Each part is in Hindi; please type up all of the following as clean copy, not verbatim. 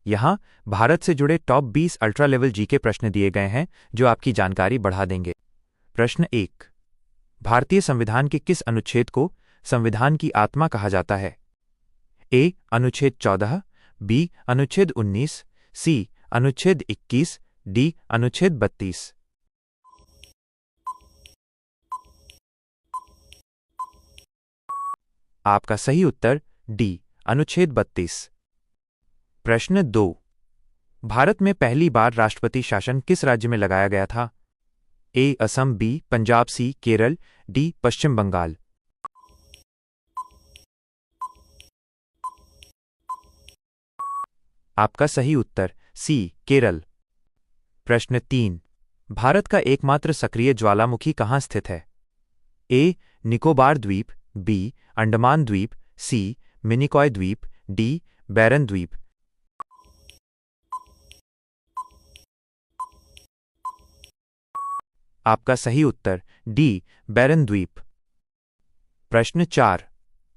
यहाँ भारत से जुड़े टॉप 20 अल्ट्रा लेवल जीके प्रश्न दिए गए हैं जो आपकी जानकारी बढ़ा देंगे। प्रश्न 1। भारतीय संविधान के किस अनुच्छेद को संविधान की आत्मा कहा जाता है? ए. अनुच्छेद 14, बी. अनुच्छेद 19, सी. अनुच्छेद 21, डी. अनुच्छेद 32। आपका सही उत्तर डी. अनुच्छेद 32। प्रश्न 2। भारत में पहली बार राष्ट्रपति शासन किस राज्य में लगाया गया था? ए. असम, बी. पंजाब, सी. केरल, डी. पश्चिम बंगाल। आपका सही उत्तर सी. केरल। प्रश्न 3। भारत का एकमात्र सक्रिय ज्वालामुखी कहाँ स्थित है? ए. निकोबार द्वीप, बी. अंडमान द्वीप, सी. मिनिकॉय द्वीप, डी. बैरन द्वीप। आपका सही उत्तर डी. बैरन द्वीप। प्रश्न 4।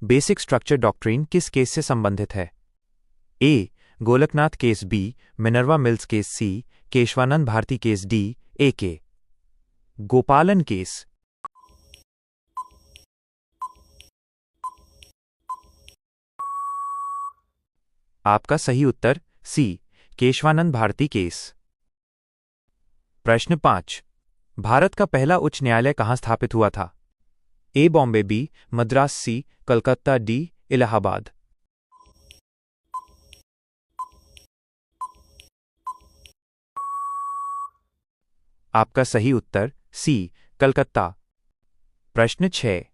बेसिक स्ट्रक्चर डॉक्ट्रिन किस केस से संबंधित है? A. Golaknath case, B. Minerva Mills case, C. Keshavananda Bharati case, D. A K Gopalan case. आपका सही उत्तर सी. केशवानंद भारती केस। प्रश्न 5। भारत का पहला उच्च न्यायालय कहां स्थापित हुआ था? ए. बॉम्बे, बी. मद्रास, सी. कलकत्ता, डी. इलाहाबाद। आपका सही उत्तर सी. कलकत्ता। प्रश्न 6।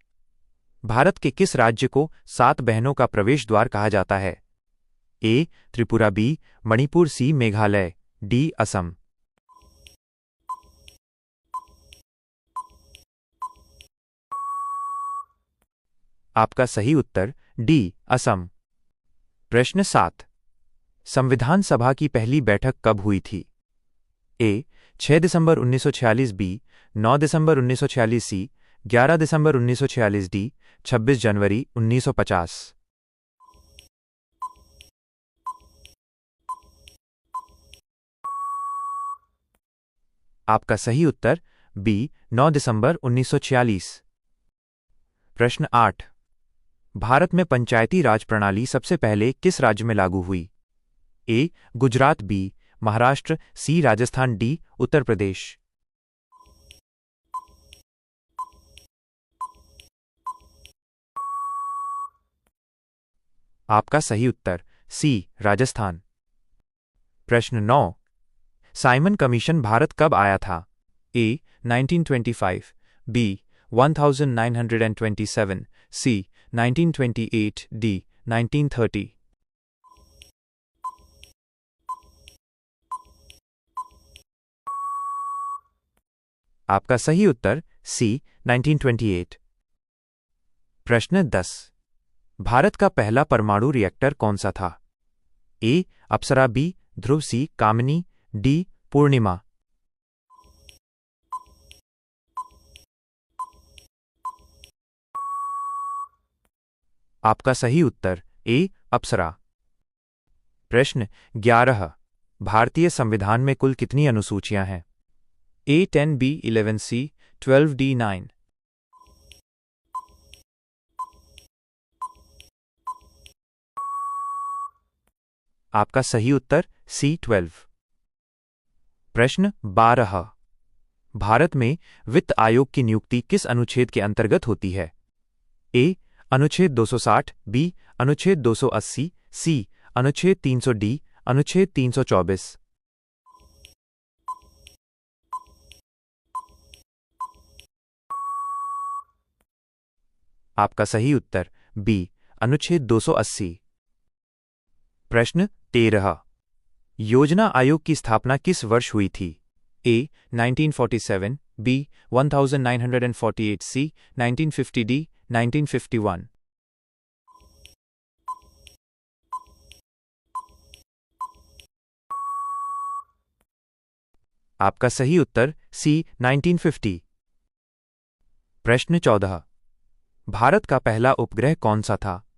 भारत के किस राज्य को 7 बहनों का प्रवेश द्वार कहा जाता है? ए. त्रिपुरा, बी. मणिपुर, सी. मेघालय, डी. असम। आपका सही उत्तर डी. असम। प्रश्न 7। संविधान सभा की पहली बैठक कब हुई थी? ए. 6 दिसंबर 1946, बी. 9 दिसंबर 1946, सी. 11 दिसंबर 1946, डी. 26 जनवरी 1950। आपका सही उत्तर बी. 9 दिसंबर 1946। प्रश्न 8। भारत में पंचायती राज प्रणाली सबसे पहले किस राज्य में लागू हुई? ए. गुजरात, बी. महाराष्ट्र, सी. राजस्थान, डी. उत्तर प्रदेश। आपका सही उत्तर सी. राजस्थान। प्रश्न 9। साइमन कमीशन भारत कब आया था? ए. 1925, बी. 1927, सी. 1928, डी. 1930। आपका सही उत्तर सी. 1928। प्रश्न 10। भारत का पहला परमाणु रिएक्टर कौन सा था? ए. अप्सरा, बी. ध्रुव, सी. कामिनी, डी. पूर्णिमा। आपका सही उत्तर ए. अप्सरा। प्रश्न 11। भारतीय संविधान में कुल कितनी अनुसूचियां हैं? ए. 10, बी. 11, सी. 12, डी. 9। आपका सही उत्तर सी. 12। प्रश्न 12। भारत में वित्त आयोग की नियुक्ति किस अनुच्छेद के अंतर्गत होती है? ए. अनुच्छेद 260, बी. अनुच्छेद 280, सी. अनुच्छेद 300, डी. अनुच्छेद 324। आपका सही उत्तर बी. अनुच्छेद 280। प्रश्न 13। योजना आयोग की स्थापना किस वर्ष हुई थी? ए. 1947, बी. 1948, सी. 1950, डी. 1951। आपका सही उत्तर सी. 1950। प्रश्न 14। भारत का पहला उपग्रह कौन सा था?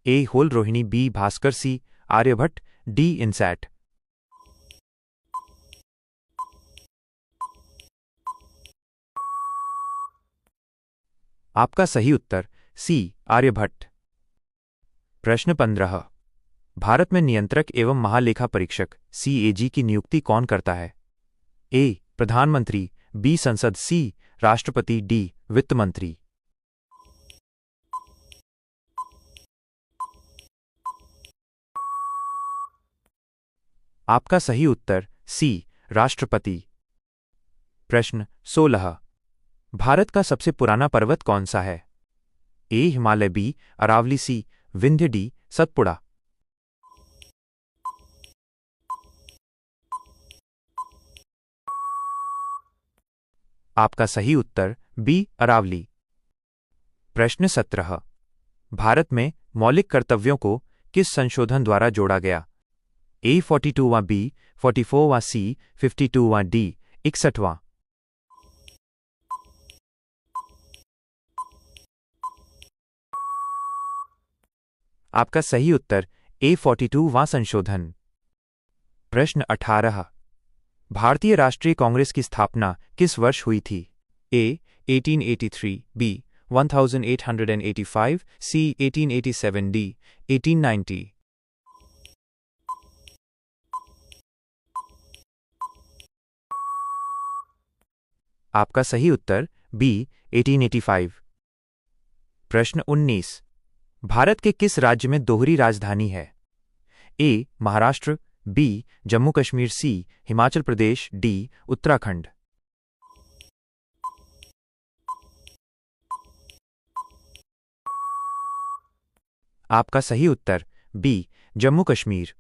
ए. होल Rohini, B. Bhaskara, C. Aryabhata, D INSAT. आपका सही उत्तर सी आर्यभट्ट। प्रश्न 15। भारत में नियंत्रक एवं महालेखा परीक्षक सीएजी की नियुक्ति कौन करता है? ए प्रधानमंत्री, बी संसद, सी राष्ट्रपति, डी वित्त मंत्री। आपका सही उत्तर सी राष्ट्रपति। प्रश्न 16। भारत का सबसे पुराना पर्वत कौन सा है? ए हिमालय, बी अरावली, सी विंध्य, डी सतपुड़ा। आपका सही उत्तर बी अरावली। प्रश्न 17। भारत में मौलिक कर्तव्यों को किस संशोधन द्वारा जोड़ा गया? ए 42वां, बी 44वां, सी 52वां, डी 61वां। आपका सही उत्तर ए 42वां संशोधन। प्रश्न 18। भारतीय राष्ट्रीय कांग्रेस की स्थापना किस वर्ष हुई थी? ए 1883, बी 1885, सी 1887, डी 1890। आपका सही उत्तर बी 1885। प्रश्न 19। भारत के किस राज्य में दोहरी राजधानी है? ए महाराष्ट्र, बी जम्मू कश्मीर, सी हिमाचल प्रदेश, डी उत्तराखंड। आपका सही उत्तर बी जम्मू कश्मीर।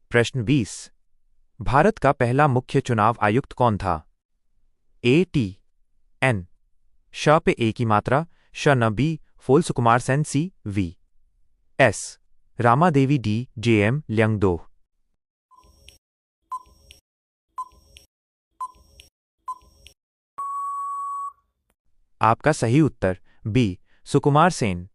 प्रश्न 20। भारत का पहला मुख्य चुनाव आयुक्त कौन था? ए टी एन श पे ए की मात्रा, श न, बी फूल Sukumar Sen, C V S Ramadevi, D J M Lyngdoh. आपका सही उत्तर बी सुकुमार सेन।